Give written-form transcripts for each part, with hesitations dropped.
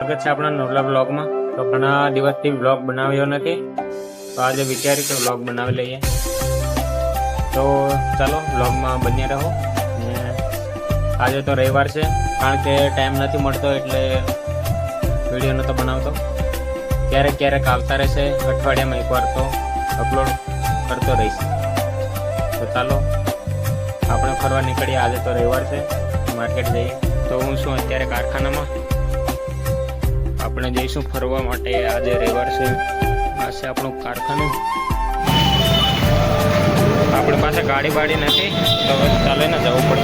સ્વાગત છે આપણા નવલા બ્લોગમાં। તો ઘણા દિવસથી બ્લોગ બનાવ્યો નથી, તો આજે વિચાર્યું કે બ્લોગ બનાવી લઈએ। તો ચાલો બ્લોગમાં બન્યા રહો। ને આજે તો રવિવાર છે, કારણ કે ટાઈમ નથી મળતો એટલે વિડીયો નહોતો બનાવતો। ક્યારેક ક્યારેક આવતા રહેશે, અઠવાડિયામાં એકવાર તો અપલોડ કરતો રહીશ। તો ચાલો આપણે ફરવા નીકળીએ। આજે તો રવિવાર છે, માર્કેટ જઈએ। તો હું છું અત્યારે કારખાનામાં, આપણે જઈશું ફરવા માટે। આજે રવિવાર છે, આ છે આપણું કારખાનું। આપણી પાસે ગાડી બાડી નથી, તો ચાલે ને જવું પડે।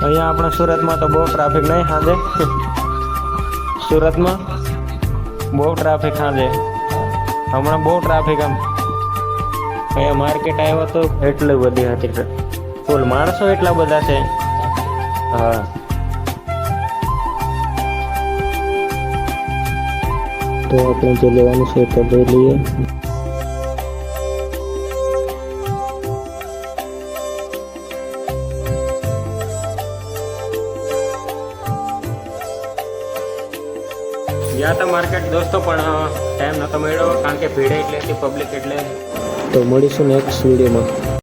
અહીંયા આપણે સુરતમાં તો બહુ ટ્રાફિક નહીં સાંજે। સુરતમાં બહુ ટ્રાફિક સાંજે, હમણાં બહુ ટ્રાફિક। આમ અહીંયા માર્કેટ આવ્યો તો એટલી બધી હતી, ફૂલ માણસો એટલા બધા છે। હા, તો આપણે જે લેવાનું છે તો લઈ લઈએ। ગયા હતા માર્કેટ દોસ્તો, પણ ટાઈમ નહોતો મળ્યો, કારણ કે ભીડ એટલે હતી, પબ્લિક એટલે। તો મળીશું નેક્સ્ટ વિડીયોમાં।